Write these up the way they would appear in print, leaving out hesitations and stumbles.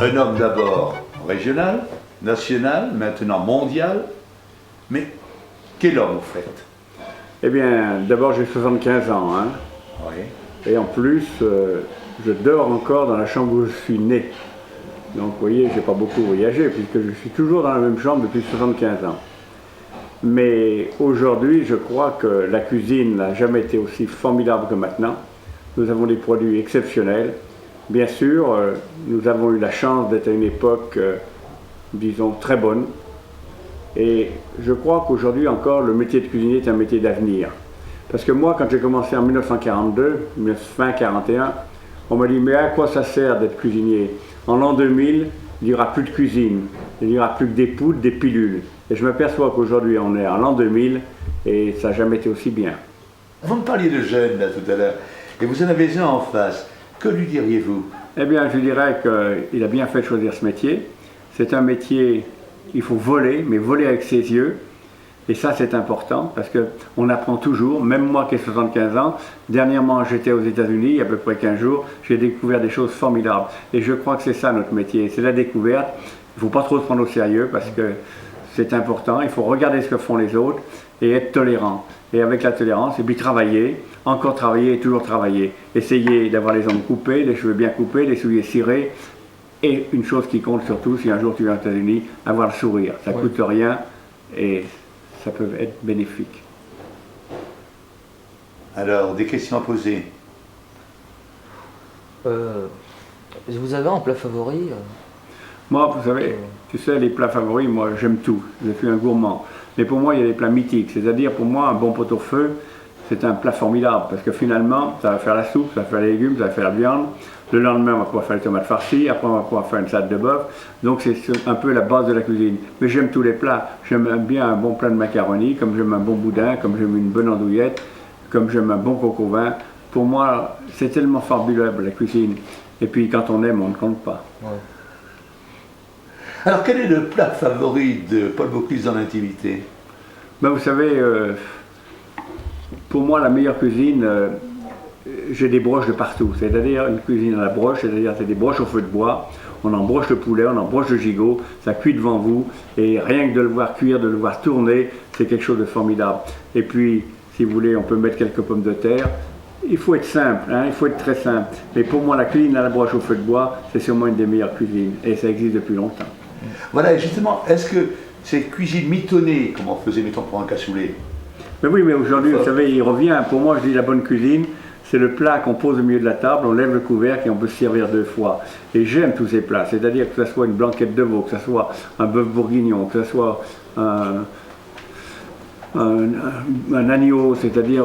Un homme d'abord régional, national, maintenant mondial, mais quel homme vous faites? Eh bien, d'abord j'ai 75 ans, hein. Oui. Et en plus, je dors encore dans la chambre où je suis né. Donc vous voyez, j'ai pas beaucoup voyagé, puisque je suis toujours dans la même chambre depuis 75 ans. Mais aujourd'hui, je crois que la cuisine n'a jamais été aussi formidable que maintenant. Nous avons des produits exceptionnels. Bien sûr, nous avons eu la chance d'être à une époque, disons, très bonne. Et je crois qu'aujourd'hui encore, le métier de cuisinier est un métier d'avenir. Parce que moi, quand j'ai commencé en 1942, fin 41, on m'a dit, mais à quoi ça sert d'être cuisinier? En l'an 2000, il n'y aura plus de cuisine, il n'y aura plus que des poudres, des pilules. Et je m'aperçois qu'aujourd'hui, on est en l'an 2000 et ça n'a jamais été aussi bien. Vous me parliez de jeunes là tout à l'heure, et vous en avez un en face. Que lui diriez-vous? Eh bien, je dirais qu'il a bien fait de choisir ce métier. C'est un métier, il faut voler, mais voler avec ses yeux. Et ça, c'est important, parce qu'on apprend toujours, même moi qui ai 75 ans. Dernièrement, j'étais aux États-Unis, il y a à peu près 15 jours, j'ai découvert des choses formidables. Et je crois que c'est ça notre métier, c'est la découverte. Il ne faut pas trop se prendre au sérieux, parce que c'est important. Il faut regarder ce que font les autres et être tolérant. Et avec la tolérance, et puis travailler, encore travailler et toujours travailler. Essayer d'avoir les ongles coupés, les cheveux bien coupés, les souliers cirés. Et une chose qui compte surtout, si un jour tu viens aux États-Unis, avoir le sourire. Ça ne coûte rien et ça peut être bénéfique. Alors, des questions à poser? Vous avez un plat favori? Moi, vous savez, tu sais, les plats favoris, moi j'aime tout. Je suis un gourmand. Mais pour moi, il y a des plats mythiques. C'est-à-dire, pour moi, un bon pot-au-feu, c'est un plat formidable. Parce que finalement, ça va faire la soupe, ça va faire les légumes, ça va faire la viande. Le lendemain, on va pouvoir faire les tomates farcies. Après, on va pouvoir faire une salade de bœuf. Donc, c'est un peu la base de la cuisine. Mais j'aime tous les plats. J'aime bien un bon plat de macaroni, comme j'aime un bon boudin, comme j'aime une bonne andouillette, comme j'aime un bon coq au vin. Pour moi, c'est tellement formidable, la cuisine. Et puis, quand on aime, on ne compte pas. Ouais. Alors, quel est le plat favori de Paul Bocuse dans l'intimité? Ben, vous savez, pour moi, la meilleure cuisine, j'ai des broches de partout. C'est-à-dire une cuisine à la broche, c'est-à-dire c'est des broches au feu de bois. On embroche le poulet, on embroche le gigot, ça cuit devant vous. Et rien que de le voir cuire, de le voir tourner, c'est quelque chose de formidable. Et puis, si vous voulez, on peut mettre quelques pommes de terre. Il faut être simple, hein, il faut être très simple. Mais pour moi, la cuisine à la broche au feu de bois, c'est sûrement une des meilleures cuisines. Et ça existe depuis longtemps. Voilà, et justement, est-ce que cette cuisine mitonnée, comme on faisait, mettons, pour un cassoulet? Mais oui, mais aujourd'hui, vous savez, il revient. Pour moi, je dis la bonne cuisine, c'est le plat qu'on pose au milieu de la table, on lève le couvercle et on peut se servir 2 fois. Et j'aime tous ces plats, c'est-à-dire que ce soit une blanquette de veau, que ce soit un bœuf bourguignon, que ce soit un agneau, c'est-à-dire,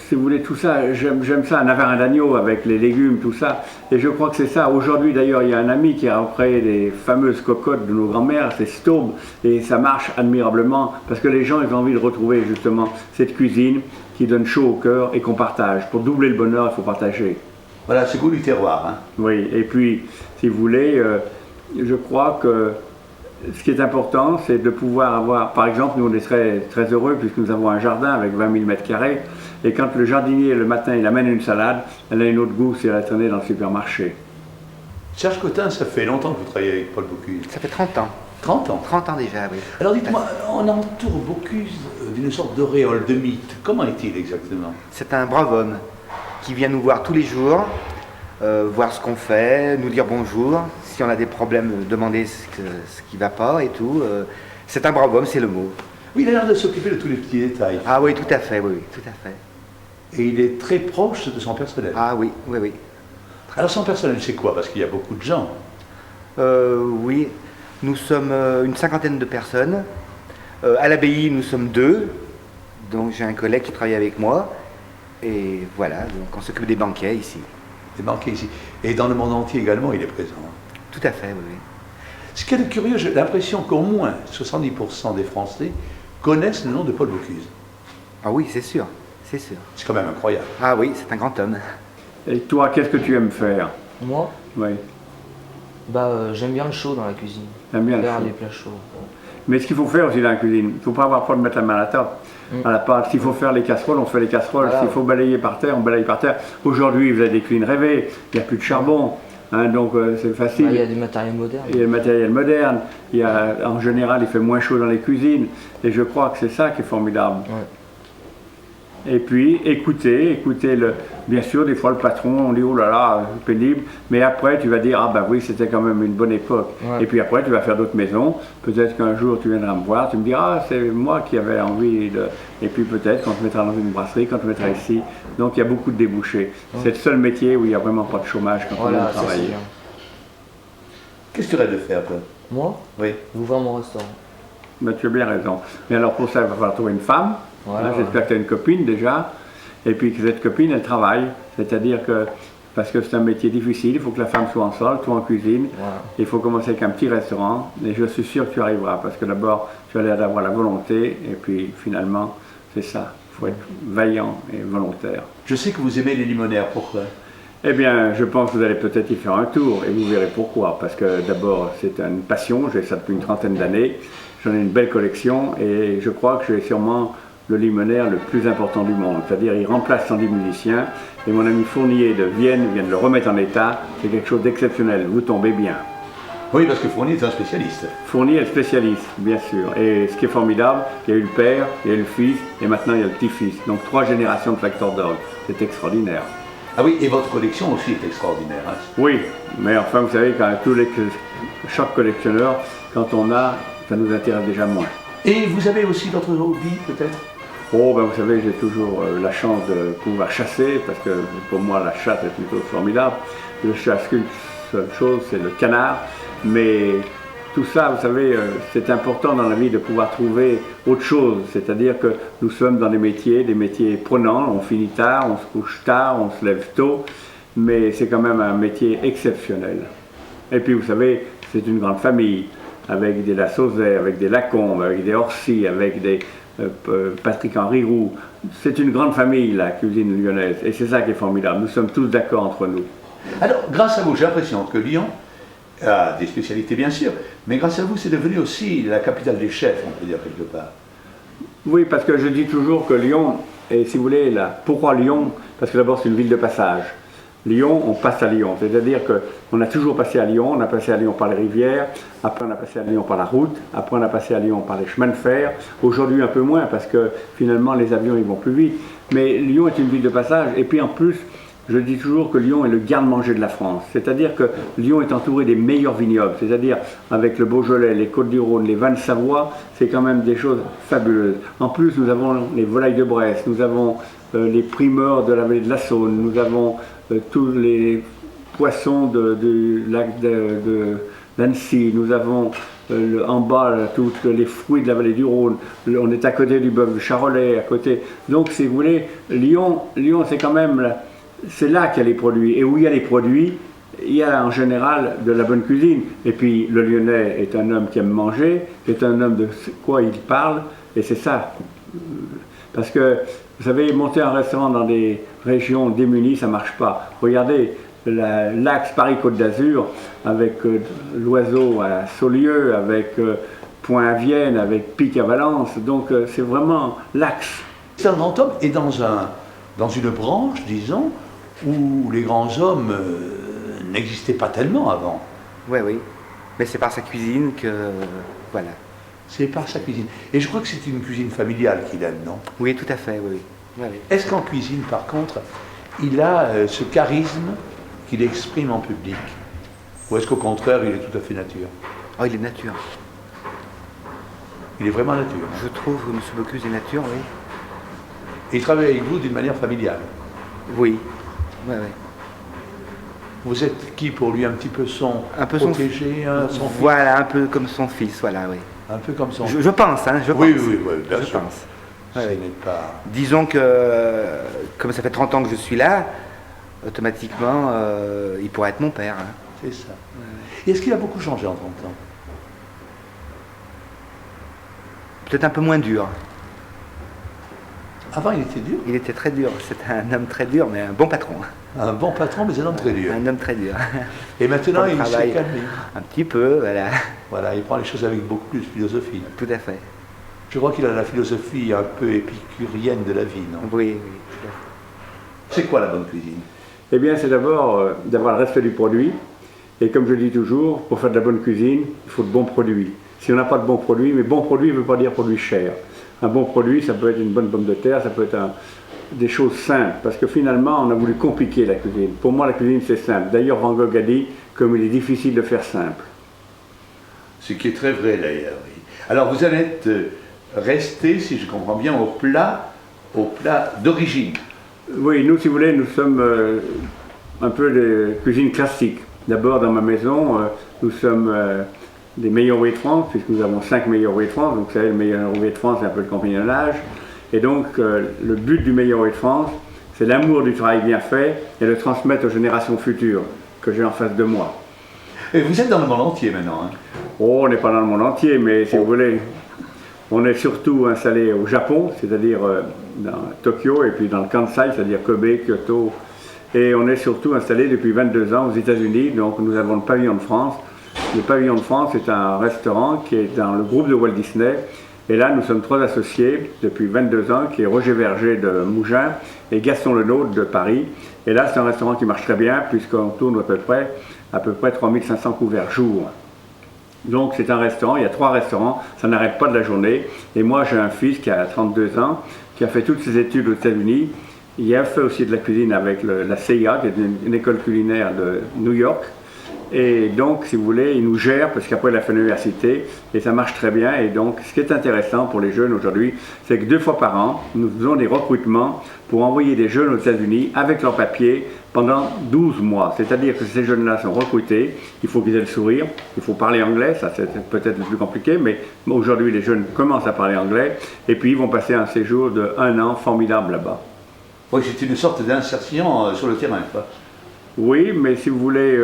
si vous voulez, tout ça, j'aime ça, un avarin d'agneau avec les légumes, tout ça. Et je crois que c'est ça. Aujourd'hui, d'ailleurs, il y a un ami qui a recréé les fameuses cocottes de nos grands-mères, c'est Staub, et ça marche admirablement, parce que les gens, ils ont envie de retrouver justement cette cuisine qui donne chaud au cœur et qu'on partage. Pour doubler le bonheur, il faut partager. Voilà, c'est goût du terroir. Hein. Oui, et puis, si vous voulez, je crois que ce qui est important, c'est de pouvoir avoir, par exemple, nous on est très, très heureux puisque nous avons un jardin avec 20 000 m², et quand le jardinier, le matin, il amène une salade, elle a une autre goût si elle a traîné dans le supermarché. Serge Cotin, ça fait longtemps que vous travaillez avec Paul Bocuse? Ça fait 30 ans. 30 ans? 30 ans déjà, oui. Alors dites-moi, on entoure Bocuse d'une sorte d'auréole, de mythe. Comment est-il exactement? C'est un brave homme qui vient nous voir tous les jours, voir ce qu'on fait, nous dire bonjour, si on a des problèmes, demander ce qui ne va pas et tout. C'est un brave homme, c'est le mot. Oui, il a l'air de s'occuper de tous les petits détails. Ah oui, tout à fait, oui, tout à fait. Et il est très proche de son personnel. Ah oui, oui, oui. Alors son personnel, c'est quoi? Parce qu'il y a beaucoup de gens. Oui, nous sommes une 50aine de personnes. À l'abbaye, nous sommes 2. Donc j'ai un collègue qui travaille avec moi. Et voilà, donc on s'occupe des banquets ici. est marqué ici. Et dans le monde entier également, il est présent. Tout à fait, oui. Oui. Ce qui est curieux, j'ai l'impression qu'au moins 70% des Français connaissent le nom de Paul Bocuse. Ah oui, c'est sûr, c'est sûr. C'est quand même incroyable. Ah oui, c'est un grand homme. Et toi, qu'est-ce que tu aimes faire? Moi, Oui. j'aime bien le chaud dans la cuisine. J'aime bien le Faire chaud. les plats chauds. Mais ce qu'il faut faire aussi dans la cuisine, il ne faut pas avoir peur de mettre la main à la table, à la pâte. S'il faut faire les casseroles, on fait les casseroles. Voilà. S'il faut balayer par terre, on balaye par terre. Aujourd'hui, vous avez des cuisines rêvées, il n'y a plus de charbon, hein, donc c'est facile. Il y a du matériel moderne. Il y a le matériel moderne, en général, il fait moins chaud dans les cuisines, et je crois que c'est ça qui est formidable. Ouais. Et puis, écoutez bien sûr, des fois le patron, on dit, oh là là, c'est pénible, mais après, tu vas dire, ah ben oui, c'était quand même une bonne époque. Ouais. Et puis après, tu vas faire d'autres maisons, peut-être qu'un jour, tu viendras me voir, tu me diras, ah, c'est moi qui avais envie de... Et puis peut-être, quand tu mettras dans une brasserie, quand tu mettras ici, donc il y a beaucoup de débouchés. Ouais. C'est le seul métier où il n'y a vraiment pas de chômage quand on Voilà, vient ça c'est travailler. bien. Qu'est-ce que tu rêves de faire, toi? Moi, Oui. ouvrir mon restaurant. Ben, tu as bien raison. Mais alors pour ça, il va falloir trouver une femme. Voilà, Hein, j'espère que tu as une copine déjà. Et puis que cette copine, elle travaille. C'est-à-dire que, parce que c'est un métier difficile, il faut que la femme soit en salle, toi en cuisine. Voilà. Il faut commencer avec un petit restaurant. Et je suis sûr que tu arriveras. Parce que d'abord, tu as l'air d'avoir la volonté. Et puis finalement, c'est ça. Il faut être vaillant et volontaire. Je sais que vous aimez les limonaires. Pourquoi? Eh bien, je pense que vous allez peut-être y faire un tour et vous verrez pourquoi. Parce que d'abord, c'est une passion, j'ai ça depuis une trentaine d'années. J'en ai une belle collection et je crois que j'ai sûrement le limonaire le plus important du monde. C'est-à-dire, il remplace 110 musiciens et mon ami Fournier de Vienne vient de le remettre en état. C'est quelque chose d'exceptionnel, vous tombez bien. Oui, parce que Fournier est un spécialiste. Fournier est le spécialiste, bien sûr. Et ce qui est formidable, il y a eu le père, il y a eu le fils et maintenant il y a le petit-fils. Donc 3 générations de Factor d'orgue. C'est extraordinaire. Ah oui, et votre collection aussi est extraordinaire. Hein. Oui, mais enfin, vous savez, quand chaque collectionneur, quand on a, ça nous intéresse déjà moins. Et vous avez aussi d'autres hobbies, peut-être? Oh, ben vous savez, j'ai toujours la chance de pouvoir chasser, parce que pour moi, la chasse est plutôt formidable. Je chasse qu'une seule chose, c'est le canard, mais tout ça, vous savez, c'est important dans la vie de pouvoir trouver autre chose. C'est-à-dire que nous sommes dans des métiers prenants, on finit tard, on se couche tard, on se lève tôt, mais c'est quand même un métier exceptionnel. Et puis, vous savez, c'est une grande famille, avec des Lasauzet, avec des Lacombe, avec des Orsi, avec des Patrick-Henri Roux. C'est une grande famille, la cuisine lyonnaise, et c'est ça qui est formidable. Nous sommes tous d'accord entre nous. Alors, grâce à vous, j'ai l'impression que Lyon a des spécialités, bien sûr, mais grâce à vous, c'est devenu aussi la capitale des chefs, on peut dire quelque part. Oui, parce que je dis toujours que Lyon, et si vous voulez, pourquoi Lyon? Parce que d'abord, c'est une ville de passage. Lyon, on passe à Lyon, c'est-à-dire qu'on a toujours passé à Lyon, on a passé à Lyon par les rivières, après on a passé à Lyon par la route, après on a passé à Lyon par les chemins de fer, aujourd'hui un peu moins parce que finalement les avions ils vont plus vite, mais Lyon est une ville de passage et puis en plus, je dis toujours que Lyon est le garde-manger de la France, c'est-à-dire que Lyon est entouré des meilleurs vignobles, c'est-à-dire avec le Beaujolais, les Côtes-du-Rhône, les vins de Savoie, c'est quand même des choses fabuleuses. En plus, nous avons les volailles de Brest, nous avons les primeurs de la vallée de la Saône, nous avons tous les poissons du lac d'Annecy, nous avons en bas tous les fruits de la vallée du Rhône, on est à côté du bœuf de Charolais, à côté. Donc si vous voulez, Lyon c'est quand même, c'est là qu'il y a les produits, et où il y a les produits, il y a en général de la bonne cuisine. Et puis le Lyonnais est un homme qui aime manger, c'est un homme de quoi il parle, et c'est ça. Parce que, vous savez, monter un restaurant dans des régions démunies, ça ne marche pas. Regardez l'axe Paris-Côte d'Azur, avec l'Oiseau à Saulieu, avec Point à Vienne, avec Pic à Valence. Donc c'est vraiment l'axe. C'est un grand homme et dans une branche, disons, où les grands hommes n'existaient pas tellement avant. Oui, oui. Mais c'est par sa cuisine que... voilà. C'est par sa cuisine. Et je crois que c'est une cuisine familiale qu'il aime, non? Oui, tout à fait, oui. Oui, oui. Est-ce qu'en cuisine, par contre, il a ce charisme qu'il exprime en public? Ou est-ce qu'au contraire, il est tout à fait nature? Oh, il est nature. Il est vraiment nature. Je trouve que M. Bocuse est nature, oui. Et il travaille avec vous d'une manière familiale. Oui. Oui, oui. Vous êtes qui pour lui? Un petit peu son protégé, son fils? Voilà, un peu comme son fils, voilà, oui. Un peu comme son Je pense, hein, je pense. Oui, oui, oui, bien je sûr. pense. Ce Ouais, n'est pas... Disons que, comme ça fait 30 ans que je suis là, automatiquement, il pourrait être mon père. Hein. C'est ça. Et est-ce qu'il a beaucoup changé en 30 ans? Peut-être un peu moins dur. Avant, il était dur. Il était très dur. C'était un homme très dur, mais un bon patron. Un bon patron, mais un homme très dur. Un homme très dur. Et maintenant, Comme il s'est travail. calmé. Un petit peu, voilà. Voilà, il prend les choses avec beaucoup plus de philosophie. Tout à fait. Je crois qu'il a la philosophie un peu épicurienne de la vie, non? Oui, oui, tout à fait. C'est quoi la bonne cuisine? Eh bien, c'est d'abord d'avoir le respect du produit. Et comme je dis toujours, pour faire de la bonne cuisine, il faut de bons produits. Si on n'a pas de bons produits, mais bon produit ne veut pas dire produit cher. Un bon produit, ça peut être une bonne pomme de terre, ça peut être des choses simples. Parce que finalement, on a voulu compliquer la cuisine. Pour moi, la cuisine, c'est simple. D'ailleurs, Van Gogh a dit comme il est difficile de faire simple. Ce qui est très vrai d'ailleurs. Oui. Alors vous allez être resté, si je comprends bien, au plat d'origine. Oui, nous, si vous voulez, nous sommes un peu des cuisines classiques. D'abord, dans ma maison, nous sommes des meilleurs ouvriers de France, puisque nous avons 5 meilleurs ouvriers de France. Donc, vous savez, le meilleur ouvrier de France, c'est un peu le compagnonnage. Et donc, le but du meilleur ouvrier de France, c'est l'amour du travail bien fait et le transmettre aux générations futures que j'ai en face de moi. Et vous êtes dans le monde entier maintenant, hein? Oh, on n'est pas dans le monde entier, mais si vous voulez, on est surtout installé au Japon, c'est-à-dire dans Tokyo, et puis dans le Kansai, c'est-à-dire Kobe, Kyoto. Et on est surtout installé depuis 22 ans aux États-Unis, donc nous avons le pavillon de France. Le pavillon de France est un restaurant qui est dans le groupe de Walt Disney. Et là, nous sommes 3 associés depuis 22 ans, qui est Roger Verger de Mougins et Gaston Lenôtre de Paris. Et là, c'est un restaurant qui marche très bien, puisqu'on tourne à peu près 3500 couverts jour. Donc c'est un restaurant, il y a 3 restaurants, ça n'arrête pas de la journée. Et moi, j'ai un fils qui a 32 ans, qui a fait toutes ses études aux États-Unis. Il a fait aussi de la cuisine avec la CIA, qui est une école culinaire de New York. Et donc, si vous voulez, il nous gère, parce qu'après il a fait l'université, et ça marche très bien. Et donc, ce qui est intéressant pour les jeunes aujourd'hui, c'est que 2 fois par an, nous faisons des recrutements pour envoyer des jeunes aux États-Unis avec leurs papiers pendant 12 mois. C'est-à-dire que ces jeunes-là sont recrutés, il faut qu'ils aient le sourire, il faut parler anglais, ça c'est peut-être le plus compliqué, mais aujourd'hui les jeunes commencent à parler anglais, et puis ils vont passer un séjour de 1 an formidable là-bas. Oui, c'est une sorte d'insertion sur le terrain, quoi. Oui, mais si vous voulez,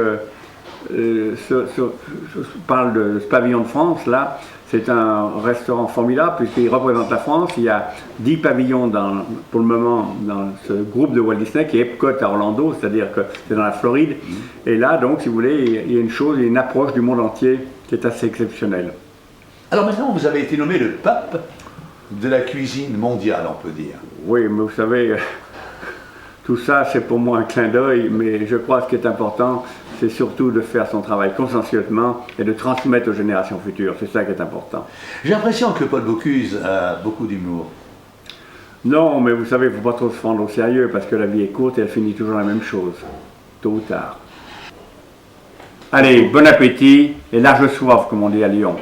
je parle de ce pavillon de France, là, c'est un restaurant formidable puisqu'il représente la France. Il y a 10 pavillons pour le moment dans ce groupe de Walt Disney qui est Epcot à Orlando, c'est-à-dire que c'est dans la Floride. Et là, donc, si vous voulez, il y a une approche du monde entier qui est assez exceptionnelle. Alors maintenant, vous avez été nommé le pape de la cuisine mondiale, on peut dire. Oui, mais vous savez, tout ça, c'est pour moi un clin d'œil, mais je crois que ce qui est important, c'est surtout de faire son travail consciencieusement et de transmettre aux générations futures. C'est ça qui est important. J'ai l'impression que Paul Bocuse a beaucoup d'humour. Non, mais vous savez, il ne faut pas trop se prendre au sérieux parce que la vie est courte et elle finit toujours la même chose, tôt ou tard. Allez, bon appétit et large soif, comme on dit à Lyon.